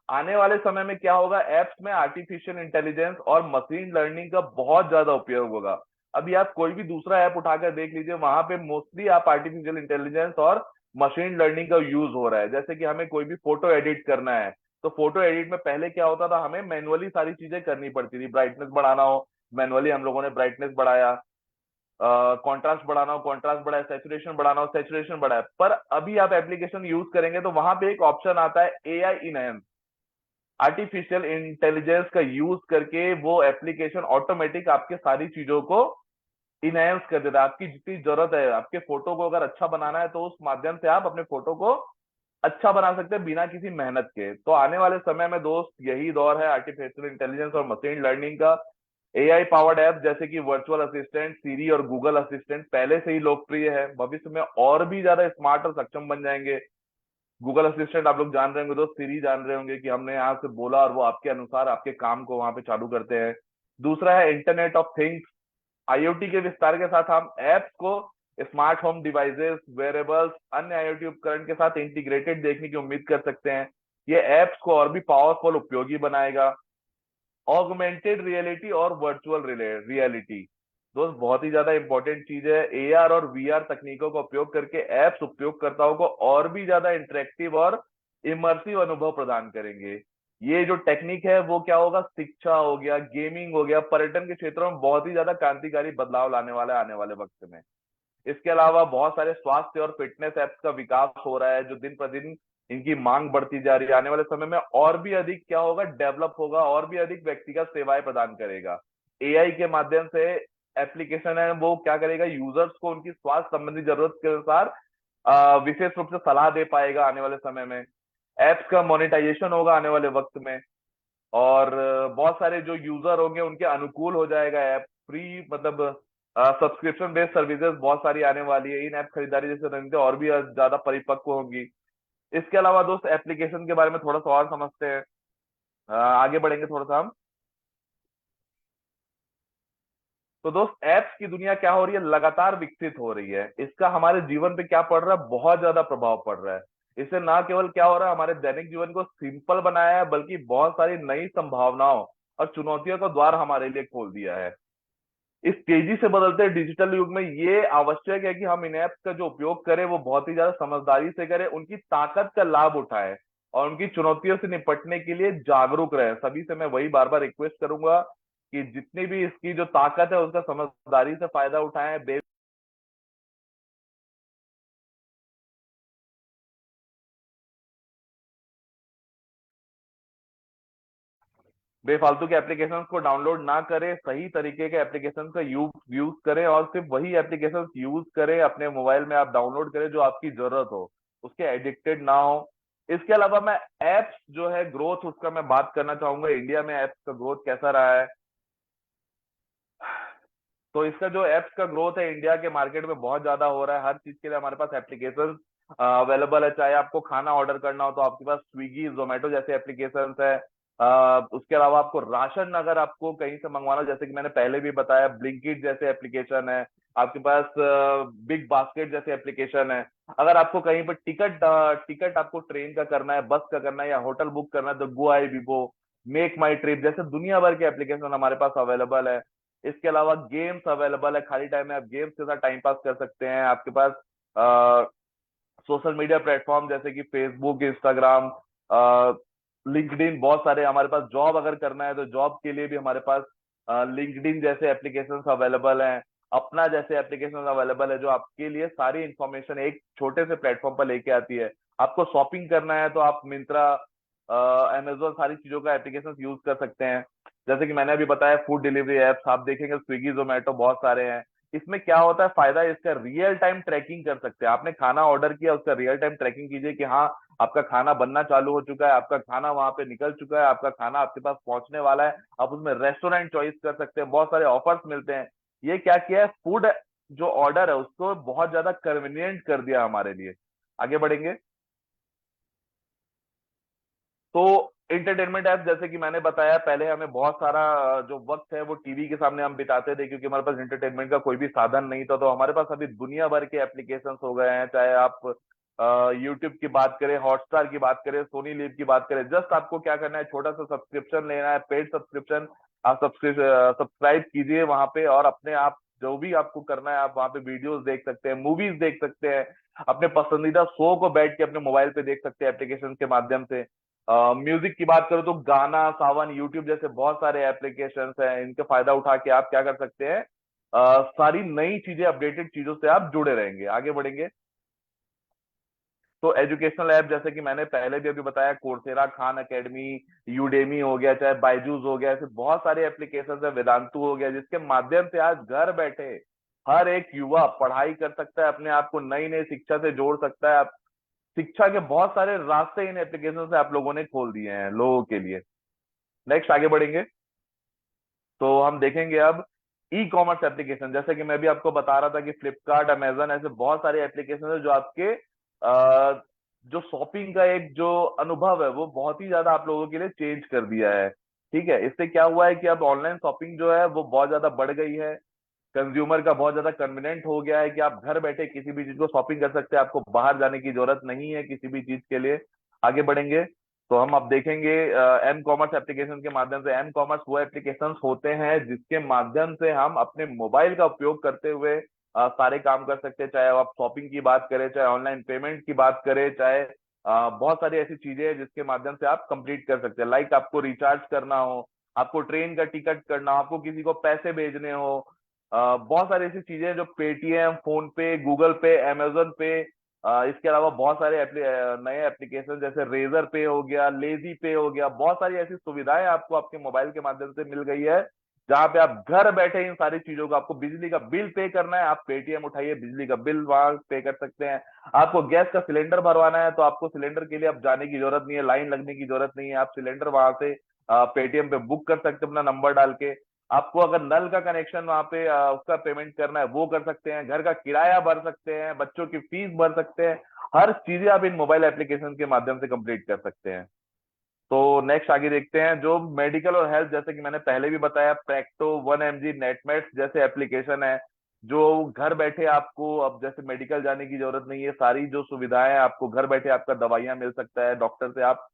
आने वाले समय में क्या होगा, एप्स में आर्टिफिशियल इंटेलिजेंस और मशीन लर्निंग का बहुत ज्यादा उपयोग होगा। अभी आप कोई भी दूसरा ऐप उठाकर देख लीजिए, वहां पे मोस्टली आप आर्टिफिशियल इंटेलिजेंस और मशीन लर्निंग का यूज हो रहा है। जैसे कि हमें कोई भी फोटो एडिट करना है, तो फोटो एडिट में पहले क्या होता था, हमें मैनुअली सारी चीजें करनी पड़ती थी। ब्राइटनेस बढ़ाना हो, मैनुअली हम लोगों ने ब्राइटनेस बढ़ाया, कॉन्ट्रास्ट बढ़ाना हो कॉन्ट्रास्ट बढ़ाया, सैचुरेशन बढ़ाना हो सैचुरेशन बढ़ाया। पर अभी आप एप्लीकेशन यूज करेंगे तो वहां पे एक ऑप्शन आता है एआई इनहेंस, आर्टिफिशियल इंटेलिजेंस का यूज करके वो एप्लीकेशन ऑटोमेटिक आपके सारी चीजों को इनहेंस कर देता है। आपकी जितनी जरूरत है, आपके फोटो को अगर अच्छा बनाना है तो उस माध्यम से आप अपने फोटो को अच्छा बना सकते हैं बिना किसी मेहनत के। तो आने वाले समय में दोस्त यही दौर है आर्टिफिशियल इंटेलिजेंस और मशीन लर्निंग का। एआई पावर्ड ऐप जैसे कि वर्चुअल असिस्टेंट, सीरी और गूगल असिस्टेंट पहले से ही लोकप्रिय है, भविष्य में और भी ज्यादा स्मार्ट और सक्षम बन जाएंगे। गूगल असिस्टेंट आप लोग जान रहे होंगे दोस्त, सीरी जान रहे होंगे कि हमने यहाँ से बोला और वो आपके अनुसार आपके काम को वहां पे चालू करते हैं। दूसरा है इंटरनेट ऑफ थिंग्स, आईओटी के विस्तार के साथ हम ऐप्स को स्मार्ट होम डिवाइसेस, वेयरेबल्स, अन्य आईओटी उपकरण के साथ इंटीग्रेटेड देखने की उम्मीद कर सकते हैं। ये ऐप्स को और भी पावरफुल, उपयोगी बनाएगा। ऑगमेंटेड रियलिटी और वर्चुअल रियलिटी, दोस्त बहुत ही ज्यादा इंपॉर्टेंट चीज है। एआर और वीआर तकनीकों का उपयोग करके ऐप्स उपयोगकर्ताओं को और भी ज्यादा इंटरेक्टिव और इमर्सिव अनुभव प्रदान करेंगे। ये जो टेक्निक है वो क्या होगा, शिक्षा हो गया, गेमिंग हो गया, पर्यटन के क्षेत्रों में बहुत ही ज्यादा क्रांतिकारी बदलाव लाने वाला है आने वाले वक्त में। इसके अलावा बहुत सारे स्वास्थ्य और फिटनेस ऐप्स का विकास हो रहा है जो दिन प्रतिदिन इनकी मांग बढ़ती जा रही है। आने वाले समय में और भी अधिक क्या होगा, डेवलप होगा, और भी अधिक व्यक्तिगत सेवाएं प्रदान करेगा। एआई के माध्यम से एप्लीकेशन है वो क्या करेगा, यूजर्स को उनकी स्वास्थ्य संबंधी जरूरत के अनुसार विशेष रूप से सलाह दे पाएगा आने वाले समय में। एप्स का मोनेटाइजेशन होगा आने वाले वक्त में, और बहुत सारे जो यूजर होंगे उनके अनुकूल हो जाएगा ऐप। फ्री मतलब सब्सक्रिप्शन बेस्ड सर्विसेज बहुत सारी आने वाली है। इन ऐप खरीदारी जैसे रणनीति और भी ज्यादा परिपक्व होगी। इसके अलावा दोस्त, एप्लीकेशन के बारे में थोड़ा सा और समझते हैं, आगे बढ़ेंगे थोड़ा सा हम। तो दोस्त, ऐप्स की दुनिया क्या हो रही है, लगातार विकसित हो रही है। इसका हमारे जीवन पे क्या पड़ रहा है, बहुत ज्यादा प्रभाव पड़ रहा है। इससे ना केवल क्या हो रहा है, हमारे दैनिक जीवन को सिंपल बनाया है, बल्कि बहुत सारी नई संभावनाओं और चुनौतियों का द्वार हमारे लिए खोल दिया है। इस तेजी से बदलते डिजिटल युग में ये आवश्यक है कि हम इन ऐप्स का जो उपयोग करें वो बहुत ही ज्यादा समझदारी से करें, उनकी ताकत का लाभ उठाएं और उनकी चुनौतियों से निपटने के लिए जागरूक रहें। सभी से मैं वही बार बार रिक्वेस्ट करूंगा कि जितनी भी इसकी जो ताकत है उसका समझदारी से फायदा उठाएं, बेफालतू के एप्लीकेशंस को डाउनलोड ना करें, सही तरीके के एप्लीकेशन का यूज यूज करें और सिर्फ वही एप्लीकेशंस यूज करें अपने मोबाइल में आप डाउनलोड करें जो आपकी जरूरत हो, उसके एडिक्टेड ना हो। इसके अलावा मैं एप्स जो है ग्रोथ, उसका मैं बात करना चाहूंगा। इंडिया में एप्स का ग्रोथ कैसा रहा है। तो इसका जो एप्स का ग्रोथ है इंडिया के मार्केट में बहुत ज्यादा हो रहा है। हर चीज के लिए हमारे पास एप्लीकेशन अवेलेबल है। चाहे आपको खाना ऑर्डर करना हो तो आपके पास स्विगी, जोमेटो जैसे एप्लीकेशन है। उसके अलावा आपको राशन अगर आपको कहीं से मंगवाना हो, जैसे कि मैंने पहले भी बताया, ब्लिंकिट जैसे एप्लीकेशन है। आपके पास बिग बास्केट जैसे एप्लीकेशन है। अगर आपको कहीं पर टिकट आपको ट्रेन का करना है, बस का करना है या होटल बुक करना है तो गो आई बिबो, मेक माई ट्रिप जैसे दुनिया भर के एप्लीकेशन हमारे पास अवेलेबल है। इसके अलावा गेम्स अवेलेबल है, खाली टाइम में आप गेम्स के साथ टाइम पास कर सकते हैं। आपके पास सोशल मीडिया प्लेटफॉर्म जैसे कि फेसबुक, इंस्टाग्राम, लिंक्डइन, बहुत सारे हमारे पास। जॉब अगर करना है तो जॉब के लिए भी हमारे पास लिंक्डइन जैसे एप्लीकेशंस अवेलेबल हैं, अपना जैसे एप्लीकेशन अवेलेबल है जो आपके लिए सारी इंफॉर्मेशन एक छोटे से प्लेटफॉर्म पर लेके आती है। आपको शॉपिंग करना है तो आप मिंत्रा, अमेजोन, सारी चीजों का एप्लीकेशन यूज कर सकते हैं। जैसे कि मैंने अभी बताया, फूड डिलीवरी एप्स आप देखेंगे, स्विगी, जोमेटो, बहुत सारे हैं। इसमें क्या होता है फायदा, इसका रियल टाइम ट्रैकिंग कर सकते हैं। आपने खाना ऑर्डर किया, उसका रियल टाइम ट्रैकिंग कीजिए कि हाँ आपका खाना बनना चालू हो चुका है, आपका खाना वहां पे निकल चुका है, आपका खाना आपके पास पहुंचने वाला है, आप उसमें रेस्टोरेंट चॉइस कर सकते हैं, बहुत सारे ऑफर्स मिलते हैं। ये क्या किया है, फूड जो ऑर्डर है उसको बहुत ज्यादा कन्वीनियंट कर दिया हमारे लिए। आगे बढ़ेंगे। तो इंटरटेनमेंट ऐप, जैसे कि मैंने बताया, पहले हमें बहुत सारा जो वक्त है वो टीवी के सामने हम बिताते थे, क्योंकि हमारे पास इंटरटेनमेंट का कोई भी साधन नहीं था। तो हमारे पास अभी दुनिया भर के एप्लीकेशंस हो गए हैं, चाहे आप यूट्यूब की बात करें, हॉटस्टार की बात करें, सोनी लिव की बात करें। जस्ट आपको क्या करना है, छोटा सा सब्सक्रिप्शन लेना है, पेड सब्सक्रिप्शन। आप सब्सक्राइब कीजिए वहां पे, और अपने आप जो भी आपको करना है आप वहां पे वीडियोस देख सकते हैं, मूवीज देख सकते हैं, अपने पसंदीदा शो को बैठ के अपने मोबाइल पे देख सकते हैं एप्लीकेशन के माध्यम से। म्यूजिक की बात करो तो गाना, सावन, यूट्यूब जैसे बहुत सारे एप्लीकेशंस हैं, इनका फायदा उठा के आप क्या कर सकते हैं, सारी नई चीजें, अपडेटेड चीजों से आप जुड़े रहेंगे। आगे बढ़ेंगे। तो एजुकेशनल ऐप, जैसे कि मैंने पहले भी अभी बताया, कोर्सेरा, खान एकेडमी, यूडेमी हो गया, चाहे बायजूस हो गया, ऐसे बहुत सारे एप्लीकेशन है, वेदांतु हो गया, जिसके माध्यम से आज घर बैठे हर एक युवा पढ़ाई कर सकता है, अपने आप को नई नई शिक्षा से जोड़ सकता है। शिक्षा के बहुत सारे रास्ते इन एप्लीकेशन से आप लोगों ने खोल दिए हैं लोगों के लिए। नेक्स्ट आगे बढ़ेंगे। तो हम देखेंगे अब ई कॉमर्स एप्लीकेशन। जैसे कि मैं भी आपको बता रहा था कि फ्लिपकार्ट, अमेजन, ऐसे बहुत सारे एप्लीकेशन है जो आपके जो शॉपिंग का एक जो अनुभव है वो बहुत ही ज्यादा आप लोगों के लिए चेंज कर दिया है। ठीक है, इससे क्या हुआ है कि अब ऑनलाइन शॉपिंग जो है वो बहुत ज्यादा बढ़ गई है, कंज्यूमर का बहुत ज्यादा कन्वीनियंट हो गया है कि आप घर बैठे किसी भी चीज को शॉपिंग कर सकते हैं, आपको बाहर जाने की जरूरत नहीं है किसी भी चीज के लिए। आगे बढ़ेंगे। तो हम अब देखेंगे एम कॉमर्स एप्लीकेशन के माध्यम से। एम कॉमर्स वो एप्लीकेशंस होते हैं जिसके माध्यम से हम अपने मोबाइल का उपयोग करते हुए सारे काम कर सकते हैं, चाहे आप शॉपिंग की बात करें, चाहे ऑनलाइन पेमेंट की बात करें, चाहे बहुत सारी ऐसी चीजें हैं जिसके माध्यम से आप कंप्लीट कर सकते हैं। लाइक आपको रिचार्ज करना हो, आपको ट्रेन का टिकट करना हो, आपको किसी को पैसे भेजने हो, बहुत सारी ऐसी चीजें जो पेटीएम, फोन पे, गूगल पे, अमेजन पे, इसके अलावा बहुत सारे नए एप्लीकेशन जैसे रेजर पे हो गया, लेजी पे हो गया, बहुत सारी ऐसी सुविधाएं आपको आपके मोबाइल के माध्यम से मिल गई है, जहां पे आप घर बैठे इन सारी चीजों को, आपको बिजली का बिल पे करना है, आप पेटीएम उठाइए, बिजली का बिल वहां पे कर सकते हैं। आपको गैस का सिलेंडर भरवाना है तो आपको सिलेंडर के लिए अब जाने की जरूरत नहीं है, लाइन लगने की जरूरत नहीं है, आप सिलेंडर वहां से पेटीएम पे बुक कर सकते हैं अपना नंबर डाल के। आपको अगर नल का कनेक्शन वहां पे उसका पेमेंट करना है वो कर सकते हैं, घर का किराया भर सकते हैं, बच्चों की फीस भर सकते हैं, हर चीजें आप इन मोबाइल एप्लीकेशन के माध्यम से कंप्लीट कर सकते हैं। तो नेक्स्ट आगे देखते हैं, जो मेडिकल और हेल्थ, जैसे कि मैंने पहले भी बताया, प्रैक्टो, 1mg, नेटमेट्स जैसे एप्लीकेशन है, जो घर बैठे आपको अब जैसे मेडिकल जाने की जरूरत नहीं है, सारी जो सुविधाएं आपको घर बैठे, आपका दवाइयां मिल सकता है, डॉक्टर से आप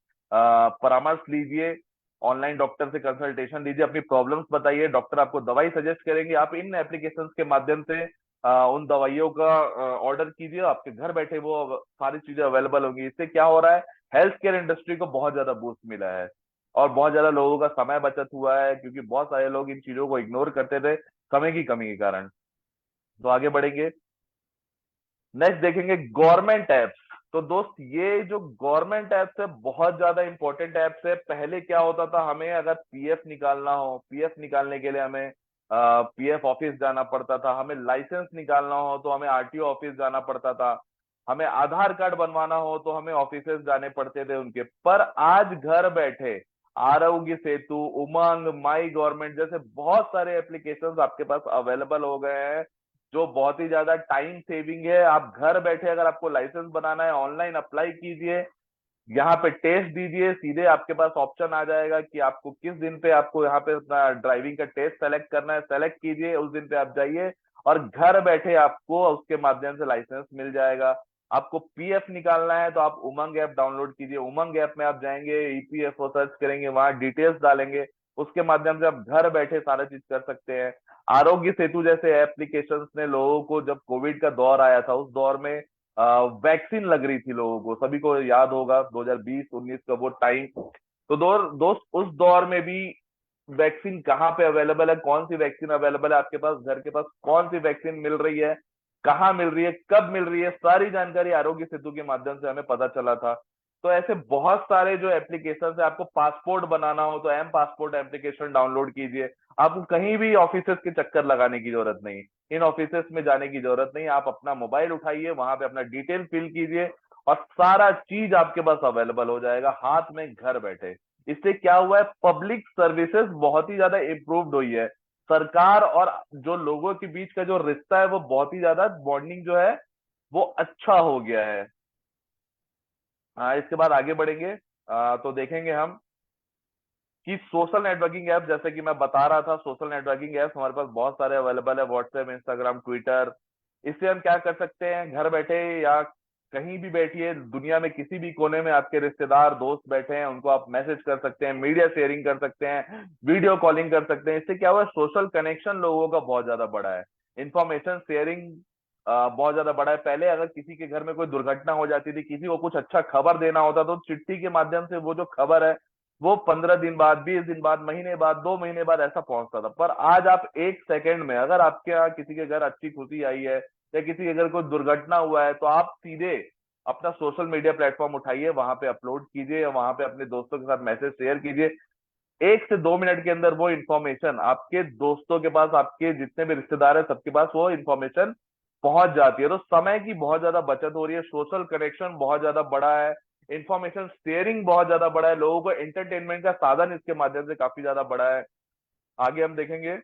परामर्श लीजिए, ऑनलाइन डॉक्टर से कंसल्टेशन लीजिए, अपनी प्रॉब्लम्स बताइए, डॉक्टर आपको दवाई सजेस्ट करेंगे, आप इन एप्लीकेशंस के माध्यम से उन दवाइयों का ऑर्डर कीजिए, आपके घर बैठे वो सारी चीजें अवेलेबल होंगी। इससे क्या हो रहा है, हेल्थ केयर इंडस्ट्री को बहुत ज्यादा बूस्ट मिला है, और बहुत ज्यादा लोगों का समय बचत हुआ है, क्योंकि बहुत सारे लोग इन चीजों को इग्नोर करते थे समय की कमी के कारण। तो आगे बढ़ेंगे। नेक्स्ट देखेंगे गवर्नमेंट एप्स। तो दोस्त, ये जो गवर्नमेंट एप्स है बहुत ज्यादा इंपॉर्टेंट एप्स है। पहले क्या होता था, हमें अगर पीएफ निकालना हो, पीएफ निकालने के लिए हमें पीएफ ऑफिस जाना पड़ता था, हमें लाइसेंस निकालना हो तो हमें आरटीओ ऑफिस जाना पड़ता था, हमें आधार कार्ड बनवाना हो तो हमें ऑफिसेस जाने पड़ते थे उनके। पर आज घर बैठे आरोग्य सेतु, उमंग, माई गवर्नमेंट जैसे बहुत सारे एप्लीकेशंस आपके पास अवेलेबल हो गए हैं, जो बहुत ही ज्यादा टाइम सेविंग है। आप घर बैठे अगर आपको लाइसेंस बनाना है, ऑनलाइन अप्लाई कीजिए, यहाँ पे टेस्ट दीजिए, सीधे आपके पास ऑप्शन आ जाएगा कि आपको किस दिन पे आपको यहाँ पे अपना ड्राइविंग का टेस्ट सेलेक्ट करना है, सेलेक्ट कीजिए, उस दिन पे आप जाइए, और घर बैठे आपको उसके माध्यम से लाइसेंस मिल जाएगा। आपको पीएफ निकालना है तो आप उमंग ऐप डाउनलोड कीजिए, उमंग ऐप में आप जाएंगे, ईपीएफओ सर्च करेंगे, वहां डिटेल्स डालेंगे, उसके माध्यम से आप घर बैठे सारा चीज कर सकते हैं। आरोग्य सेतु जैसे एप्लीकेशंस ने लोगों को, जब कोविड का दौर आया था उस दौर में वैक्सीन लग रही थी लोगों को, सभी को याद होगा 2020-19 का वो टाइम। तो दोस्त, उस दौर में भी वैक्सीन कहाँ पे अवेलेबल है, कौन सी वैक्सीन अवेलेबल है आपके पास, घर के पास कौन सी वैक्सीन मिल रही है, कहाँ मिल रही है, कब मिल रही है, सारी जानकारी आरोग्य सेतु के माध्यम से हमें पता चला था। तो ऐसे बहुत सारे जो एप्लीकेशन है, आपको पासपोर्ट बनाना हो तो एम पासपोर्ट एप्लीकेशन डाउनलोड कीजिए, आपको कहीं भी ऑफिसेस के चक्कर लगाने की जरूरत नहीं, इन ऑफिसेस में जाने की जरूरत नहीं, आप अपना मोबाइल उठाइए, वहां पे अपना डिटेल फिल कीजिए, और सारा चीज आपके पास अवेलेबल हो जाएगा हाथ में घर बैठे। इससे क्या हुआ है, पब्लिक सर्विसेज बहुत ही ज्यादा इम्प्रूव्ड हुई है। सरकार और जो लोगों के बीच का जो रिश्ता है वो बहुत ही ज्यादा बॉन्डिंग जो है वो अच्छा हो गया है। इसके बाद आगे बढ़ेंगे तो देखेंगे हम कि सोशल नेटवर्किंग ऐप, जैसे कि मैं बता रहा था, सोशल नेटवर्किंग ऐप हमारे पास बहुत सारे अवेलेबल है, व्हाट्सएप, इंस्टाग्राम, ट्विटर। इससे हम क्या कर सकते हैं, घर बैठे या कहीं भी बैठिए दुनिया में किसी भी कोने में आपके रिश्तेदार दोस्त बैठे हैं, उनको आप मैसेज कर सकते हैं, मीडिया शेयरिंग कर सकते हैं, वीडियो कॉलिंग कर सकते हैं। इससे क्या हुआ, सोशल कनेक्शन लोगों का बहुत ज्यादा बढ़ा है, इंफॉर्मेशन शेयरिंग बहुत ज्यादा बढ़ा है। पहले अगर किसी के घर में कोई दुर्घटना हो जाती थी, किसी को कुछ अच्छा खबर देना होता तो चिट्ठी के माध्यम से वो जो खबर है वो 15 दिन बाद, 20 दिन बाद, महीने बाद, 2 महीने बाद ऐसा पहुंचता था। पर आज आप 1 सेकंड में, अगर आपके यहाँ किसी के घर अच्छी खुशी आई है या किसी के घर कोई दुर्घटना हुआ है, तो आप सीधे अपना सोशल मीडिया प्लेटफॉर्म उठाइए, वहां पे अपलोड कीजिए या वहां पे अपने दोस्तों के साथ मैसेज शेयर कीजिए। 1 से 2 मिनट के अंदर वो इन्फॉर्मेशन आपके दोस्तों के पास, आपके जितने भी रिश्तेदार है सबके पास वो इन्फॉर्मेशन पहुंच जाती है। तो समय की बहुत ज्यादा बचत हो रही है, सोशल कनेक्शन बहुत ज्यादा बढ़ा है, इंफॉर्मेशन शेयरिंग बहुत ज्यादा बढ़ा है, लोगों को एंटरटेनमेंट का साधन इसके माध्यम से काफी ज्यादा बढ़ा है। आगे हम देखेंगे,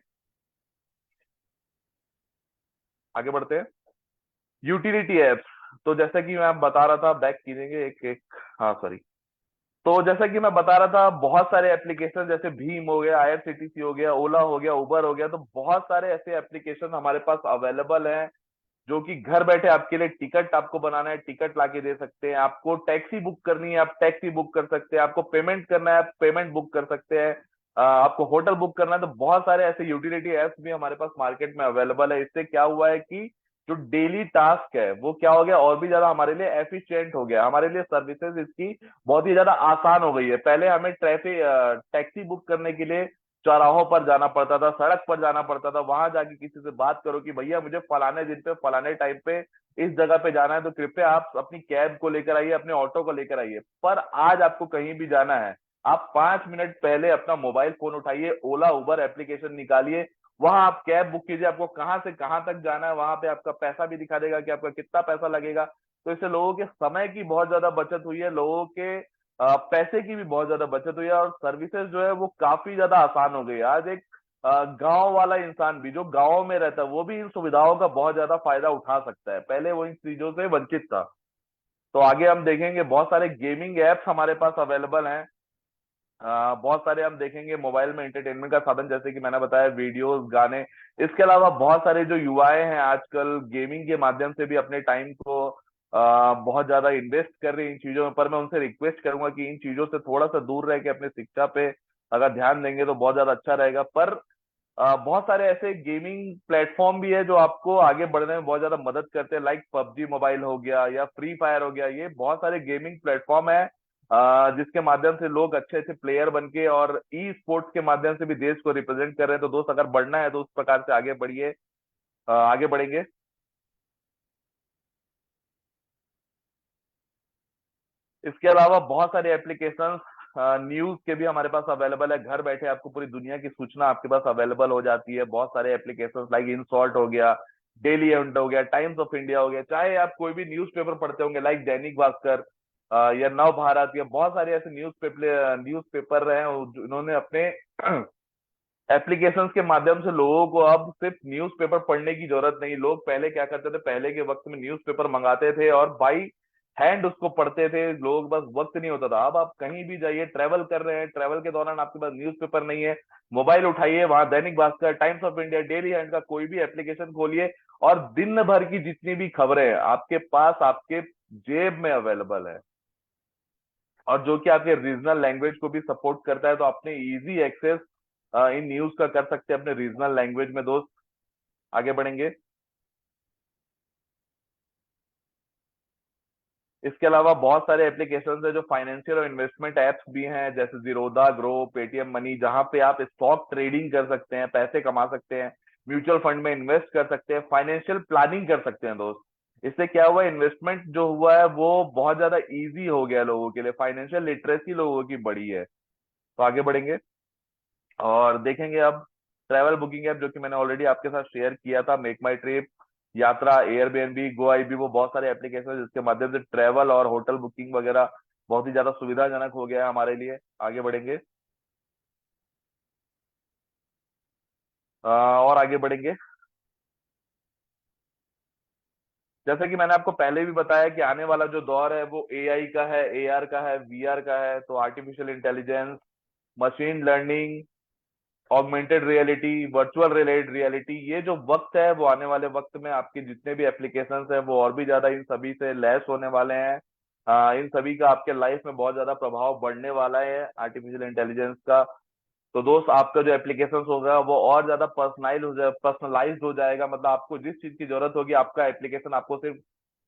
आगे बढ़ते हैं। यूटिलिटी एप्स, तो जैसा कि मैं बता रहा था, बैक कीजिएंगे एक एक, हाँ सॉरी। तो जैसा कि मैं बता रहा था, बहुत सारे एप्लीकेशन जैसे भीम हो गया, आईआरसीटीसी हो गया, ओला हो गया, उबर हो गया, तो बहुत सारे ऐसे एप्लीकेशन हमारे पास अवेलेबल हैं जो कि घर बैठे आपके लिए, टिकट आपको बनाना है टिकट लाके दे सकते हैं, आपको टैक्सी बुक करनी है आप टैक्सी बुक कर सकते हैं, आपको पेमेंट करना है आप पेमेंट बुक कर सकते हैं, आपको होटल बुक करना है। तो बहुत सारे ऐसे यूटिलिटी एप्स भी हमारे पास मार्केट में अवेलेबल है। इससे क्या हुआ है कि जो डेली टास्क है वो क्या हो गया, और भी ज्यादा हमारे लिए एफिशिएंट हो गया, हमारे लिए सर्विसेज इसकी बहुत ही ज्यादा आसान हो गई है। पहले हमें ट्रैफिक टैक्सी बुक करने के लिए चौराहों पर जाना पड़ता था, सड़क पर जाना पड़ता था, वहां जाके किसी से बात करो कि भैया मुझे फलाने दिन पे फलाने टाइम पे इस जगह पे जाना है, तो कृपया आप अपनी कैब को लेकर आइए, अपने ऑटो को लेकर आइए। पर आज आपको कहीं भी जाना है, आप 5 मिनट पहले अपना मोबाइल फोन उठाइए, ओला उबर एप्लीकेशन निकालिए, वहां आप कैब बुक कीजिए, आपको कहाँ से कहाँ तक जाना है, वहां पे आपका पैसा भी दिखा देगा कि आपका कितना पैसा लगेगा। तो इससे लोगों के समय की बहुत ज्यादा बचत हुई है, लोगों के पैसे की भी बहुत ज्यादा बचत हुई है, और सर्विसेज जो है वो काफी ज्यादा आसान हो गई है। आज एक गांव वाला इंसान भी जो गांव में रहता है वो भी इन सुविधाओं का बहुत ज्यादा फायदा उठा सकता है, पहले वो इन चीजों से वंचित था। तो आगे हम देखेंगे, बहुत सारे गेमिंग एप्स हमारे पास अवेलेबल हैं। बहुत सारे हम देखेंगे मोबाइल में एंटरटेनमेंट का साधन, जैसे कि मैंने बताया वीडियोस, गाने। इसके अलावा बहुत सारे जो युवाएं हैं आजकल गेमिंग के माध्यम से भी अपने टाइम को बहुत ज्यादा इन्वेस्ट कर रहे हैं इन चीजों में। पर मैं उनसे रिक्वेस्ट करूंगा कि इन चीजों से थोड़ा सा दूर रह के अपने शिक्षा पे अगर ध्यान देंगे तो बहुत ज्यादा अच्छा रहेगा। पर बहुत सारे ऐसे गेमिंग प्लेटफॉर्म भी है जो आपको आगे बढ़ने में बहुत ज्यादा मदद करते हैं, लाइक पबजी मोबाइल हो गया या फ्री फायर हो गया। ये बहुत सारे गेमिंग प्लेटफॉर्म है जिसके माध्यम से लोग अच्छे अच्छे प्लेयर बन के और ई स्पोर्ट्स के माध्यम से भी देश को रिप्रेजेंट कर रहे हैं। तो दोस्त अगर बढ़ना है तो उस प्रकार से आगे बढ़िए, आगे बढ़ेंगे। इसके अलावा बहुत सारे एप्लीकेशंस न्यूज के भी हमारे पास अवेलेबल है, घर बैठे आपको पूरी दुनिया की सूचना आपके पास अवेलेबल हो जाती है। बहुत सारे एप्लीकेशंस लाइक इन शॉर्ट हो गया, डेली एंड हो गया, टाइम्स ऑफ इंडिया हो गया, चाहे आप कोई भी न्यूज़पेपर पढ़ते होंगे लाइक दैनिक भास्कर या नव भारत, या बहुत सारे ऐसे न्यूज़पेपर हैं जिन्होंने अपने एप्लीकेशंस के माध्यम से लोगों को अब सिर्फ न्यूज़पेपर पढ़ने की जरूरत नहीं। लोग पहले क्या करते थे, पहले के वक्त में न्यूज़पेपर मंगाते थे और बाई हैंड उसको पढ़ते थे लोग, बस वक्त नहीं होता था। अब आप कहीं भी जाइए, ट्रेवल कर रहे हैं, ट्रेवल के दौरान आपके पास न्यूज़पेपर नहीं है, मोबाइल उठाइए, वहां Dainik Bhaskar, times of India, daily hand का कोई भी एप्लीकेशन खोलिए और दिन भर की जितनी भी खबरें हैं आपके पास आपके जेब में अवेलेबल है। और जो कि आपके रीजनल लैंग्वेज को भी सपोर्ट करता है, तो आपने इजी एक्सेस इन न्यूज का कर सकते हैं अपने रीजनल लैंग्वेज में दोस्त। आगे बढ़ेंगे। इसके अलावा बहुत सारे एप्लीकेशंस है जो फाइनेंशियल और इन्वेस्टमेंट एप्स भी हैं, जैसे जीरोधा, ग्रो, पेटीएम मनी, जहां पे आप स्टॉक ट्रेडिंग कर सकते हैं, पैसे कमा सकते हैं, म्यूचुअल फंड में इन्वेस्ट कर सकते हैं, फाइनेंशियल प्लानिंग कर सकते हैं दोस्त। इससे क्या हुआ, इन्वेस्टमेंट जो हुआ है वो बहुत ज्यादा इजी हो गया लोगों के लिए, फाइनेंशियल लिटरेसी लोगों की बढ़ी है। तो आगे बढ़ेंगे और देखेंगे अब ट्रैवल बुकिंग ऐप, जो कि मैंने ऑलरेडी आपके साथ शेयर किया था, मेक माई ट्रिप। यात्रा, एयरबीएनबी, गोआईबी, वो बहुत सारे एप्लीकेशन है जिसके माध्यम से ट्रेवल और होटल बुकिंग वगैरह बहुत ही ज्यादा सुविधाजनक हो गया है हमारे लिए। आगे बढ़ेंगे। और आगे बढ़ेंगे। जैसे कि मैंने आपको पहले भी बताया कि आने वाला जो दौर है वो एआई का है, एआर का है, वीआर का है। तो artificial intelligence, machine learning, augmented reality, virtual reality, ये जो वक्त है वो आने वाले वक्त में आपके जितने भी एप्लीकेशंस हैं वो और भी ज्यादा इन सभी से लैस होने वाले हैं। इन सभी का आपके लाइफ में बहुत ज्यादा प्रभाव बढ़ने वाला है आर्टिफिशियल इंटेलिजेंस का। तो दोस्त, आपका जो एप्लीकेशन होगा वो और ज्यादा पर्सनलाइज्ड हो जाएगा। मतलब आपको जिस चीज की जरूरत होगी आपका एप्लीकेशन आपको सिर्फ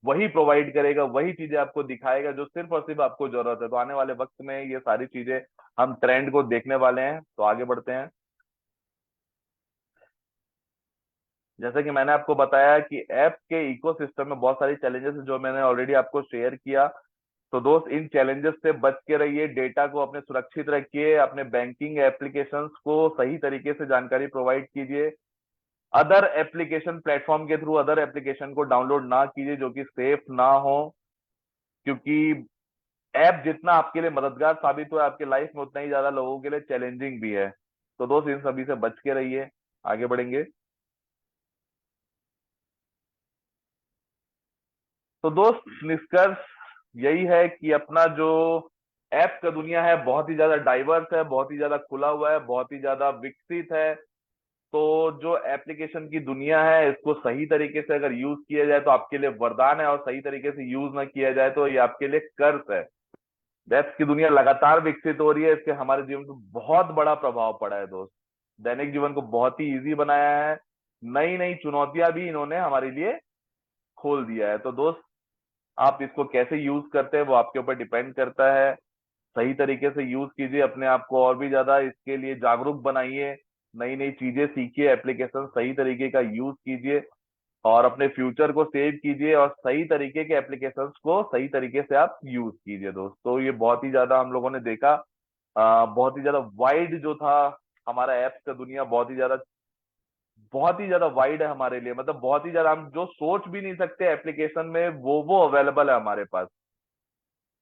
वही प्रोवाइड करेगा, वही चीजें आपको दिखाएगा जो सिर्फ और सिर्फ आपको जरूरत है। तो आने वाले वक्त में ये सारी चीजें हम ट्रेंड को देखने वाले हैं। तो आगे बढ़ते हैं। जैसा कि मैंने आपको बताया कि ऐप के इकोसिस्टम में बहुत सारी चैलेंजेस हैं जो मैंने ऑलरेडी आपको शेयर किया। तो दोस्त, इन चैलेंजेस से बच के रहिए, डेटा को अपने सुरक्षित रखिए, अपने बैंकिंग एप्लीकेशंस को सही तरीके से जानकारी प्रोवाइड कीजिए। अदर एप्लीकेशन प्लेटफॉर्म के थ्रू अदर एप्लीकेशन को डाउनलोड ना कीजिए जो कि सेफ ना हो, क्योंकि ऐप जितना आपके लिए मददगार साबित हुआ है आपके लाइफ में उतना ही ज्यादा लोगों के लिए चैलेंजिंग भी है। तो दोस्त, इन सभी से बच के रहिए। आगे बढ़ेंगे। तो दोस्त, निष्कर्ष यही है कि अपना जो ऐप का दुनिया है बहुत ही ज्यादा डाइवर्स है, बहुत ही ज्यादा खुला हुआ है, बहुत ही ज्यादा विकसित है। तो जो एप्लीकेशन की दुनिया है इसको सही तरीके से अगर यूज किया जाए तो आपके लिए वरदान है, और सही तरीके से यूज ना किया जाए तो ये आपके लिए कर्स है। ऐप्स की दुनिया लगातार विकसित हो रही है, इसके हमारे जीवन पर बहुत बड़ा प्रभाव पड़ा है दोस्त। दैनिक जीवन को बहुत ही इजी बनाया है। नई नई चुनौतियां भी इन्होंने हमारे लिए खोल दिया है। तो दोस्त, आप इसको कैसे यूज करते हैं वो आपके ऊपर डिपेंड करता है। सही तरीके से यूज कीजिए, अपने आप को और भी ज्यादा इसके लिए जागरूक बनाइए, नई नई चीजें सीखिए, एप्लीकेशन सही तरीके का यूज कीजिए और अपने फ्यूचर को सेव कीजिए, और सही तरीके के एप्लीकेशंस को सही तरीके से आप यूज कीजिए दोस्त। तो ये बहुत ही ज्यादा हम लोगों ने देखा, बहुत ही ज्यादा वाइड जो था हमारा ऐप्स का दुनिया, बहुत ही ज्यादा वाइड है हमारे लिए। मतलब बहुत ही ज्यादा हम जो सोच भी नहीं सकते एप्लीकेशन में वो अवेलेबल है हमारे पास।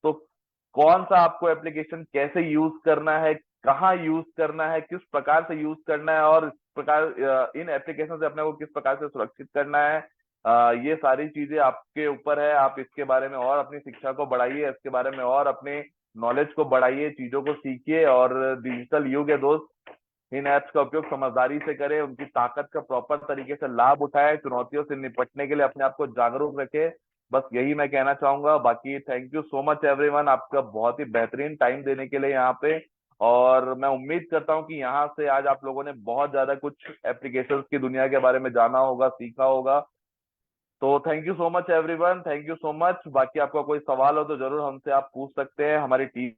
तो कौन सा आपको एप्लीकेशन कैसे यूज करना है, कहाँ यूज करना है, किस प्रकार से यूज करना है, और इस प्रकार इन एप्लीकेशन से अपने को किस प्रकार से सुरक्षित करना है, ये सारी चीजें आपके ऊपर है। आप इसके बारे में और अपनी शिक्षा को बढ़ाइए, इसके बारे में और अपने नॉलेज को बढ़ाइए, चीजों को सीखिए। और डिजिटल युग है दोस्त, इन ऐप्स का उपयोग समझदारी से करें, उनकी ताकत का प्रॉपर तरीके से लाभ उठाएं, चुनौतियों से निपटने के लिए अपने आप को जागरूक रखें। बस यही मैं कहना चाहूंगा। बाकी thank you so much everyone, आपका बहुत ही बेहतरीन टाइम देने के लिए यहाँ पे। और मैं उम्मीद करता हूँ कि यहाँ से आज आप लोगों ने बहुत ज्यादा कुछ एप्लीकेशंस की दुनिया के बारे में जाना होगा, सीखा होगा। तो thank you so much everyone, thank you so much. बाकी आपका कोई सवाल हो तो जरूर हमसे आप पूछ सकते हैं। हमारी टीम